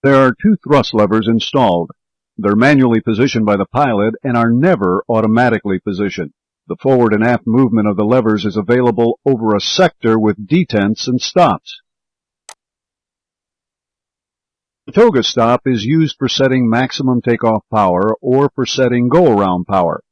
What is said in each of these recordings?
There are two thrust levers installed. They're manually positioned by the pilot and are never automatically positioned. The forward and aft movement of the levers is available over a sector with detents and stops. The toga stop is used for setting maximum takeoff power or for setting go-around power.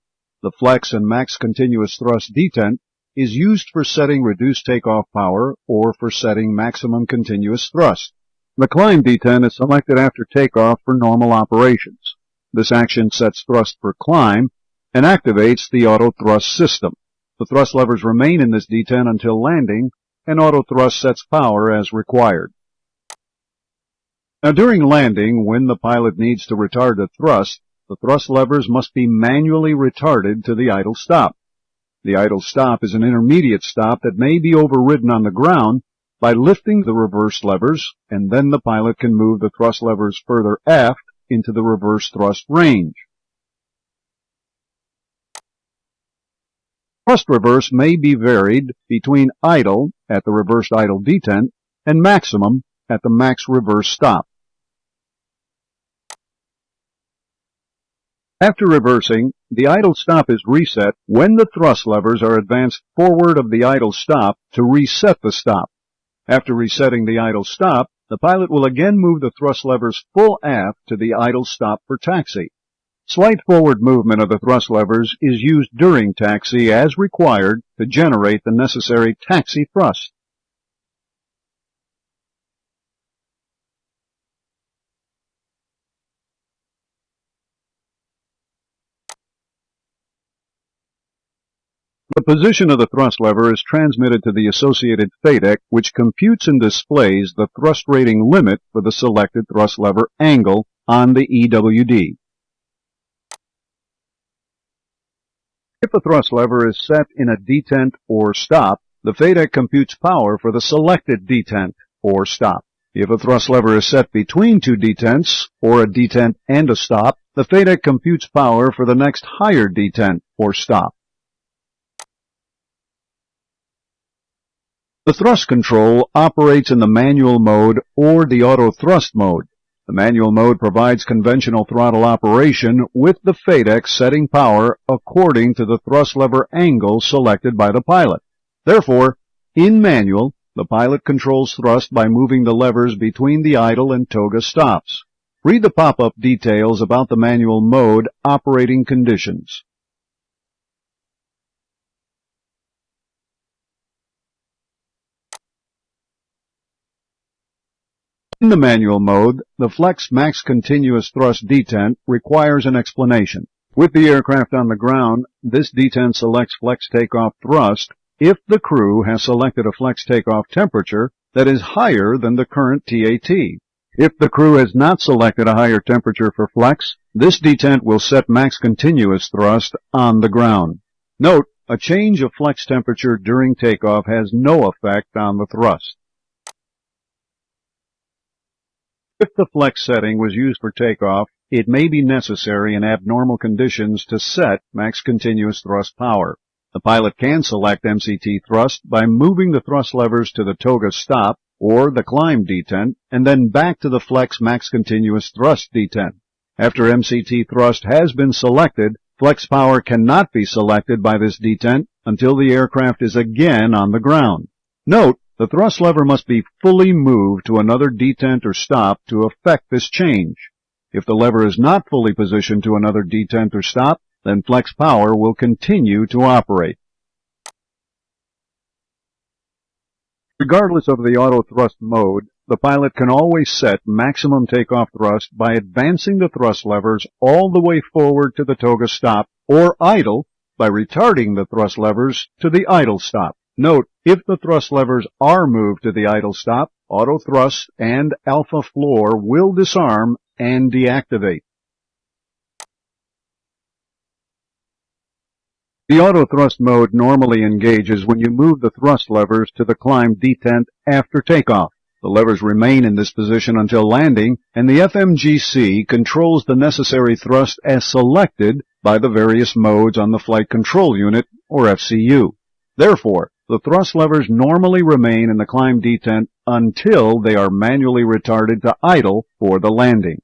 The flex and max continuous thrust detent is used for setting reduced takeoff power or for setting maximum continuous thrust. The climb detent is selected after takeoff for normal operations. This action sets thrust for climb and activates the auto thrust system. The thrust levers remain in this detent until landing, and auto thrust sets power as required. Now, during landing, when the pilot needs to retard the thrust levers must be manually retarded to the idle stop. The idle stop is an intermediate stop that may be overridden on the ground by lifting the reverse levers, and then the pilot can move the thrust levers further aft into the reverse thrust range. Thrust reverse may be varied between idle at the reversed idle detent and maximum at the max reverse stop. After reversing, the idle stop is reset when the thrust levers are advanced forward of the idle stop to reset the stop. After resetting the idle stop, the pilot will again move the thrust levers full aft to the idle stop for taxi. Slight forward movement of the thrust levers is used during taxi as required to generate the necessary taxi thrust. The position of the thrust lever is transmitted to the associated FADEC, which computes and displays the thrust rating limit for the selected thrust lever angle on the EWD. If a thrust lever is set in a detent or stop, the FADEC computes power for the selected detent or stop. If a thrust lever is set between two detents or a detent and a stop, the FADEC computes power for the next higher detent or stop. The thrust control operates in the manual mode or the auto thrust mode. The manual mode provides conventional throttle operation with the FADEC setting power according to the thrust lever angle selected by the pilot. Therefore, in manual, the pilot controls thrust by moving the levers between the idle and toga stops. Read the pop-up details about the manual mode operating conditions. In the manual mode, the flex max continuous thrust detent requires an explanation. With the aircraft on the ground, this detent selects flex takeoff thrust if the crew has selected a flex takeoff temperature that is higher than the current TAT. If the crew has not selected a higher temperature for flex, this detent will set max continuous thrust on the ground. Note, a change of flex temperature during takeoff has no effect on the thrust. If the flex setting was used for takeoff, it may be necessary in abnormal conditions to set max continuous thrust power. The pilot can select MCT thrust by moving the thrust levers to the toga stop or the climb detent and then back to the flex max continuous thrust detent. After MCT thrust has been selected, flex power cannot be selected by this detent until the aircraft is again on the ground. Note, the thrust lever must be fully moved to another detent or stop to effect this change. If the lever is not fully positioned to another detent or stop, then flex power will continue to operate. Regardless of the auto thrust mode, the pilot can always set maximum takeoff thrust by advancing the thrust levers all the way forward to the toga stop, or idle by retarding the thrust levers to the idle stop. Note, if the thrust levers are moved to the idle stop, auto thrust and alpha floor will disarm and deactivate. The auto thrust mode normally engages when you move the thrust levers to the climb detent after takeoff. The levers remain in this position until landing, and the FMGC controls the necessary thrust as selected by the various modes on the Flight Control Unit, or FCU. Therefore, The thrust levers normally remain in the climb detent until they are manually retarded to idle for the landing.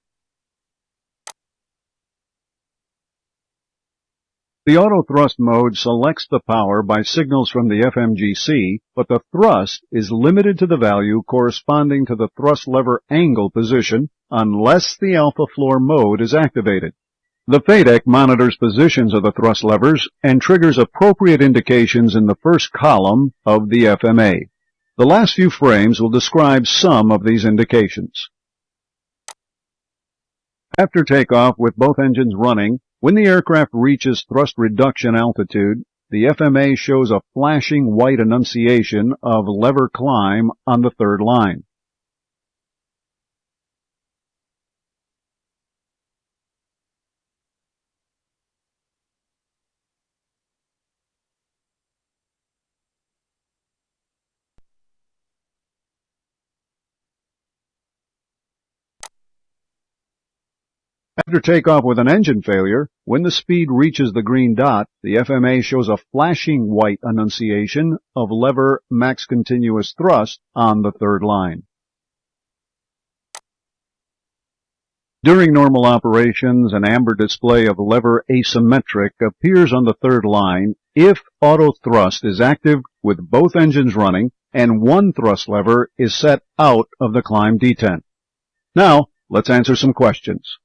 The auto thrust mode selects the power by signals from the FMGC, but the thrust is limited to the value corresponding to the thrust lever angle position unless the alpha floor mode is activated. The FADEC monitors positions of the thrust levers and triggers appropriate indications in the first column of the FMA. The last few frames will describe some of these indications. After takeoff with both engines running, when the aircraft reaches thrust reduction altitude, the FMA shows a flashing white annunciation of lever climb on the third line. After takeoff with an engine failure, when the speed reaches the green dot, the FMA shows a flashing white annunciation of lever max continuous thrust on the third line. During normal operations, an amber display of lever asymmetric appears on the third line if auto thrust is active with both engines running and one thrust lever is set out of the climb detent. Now, let's answer some questions.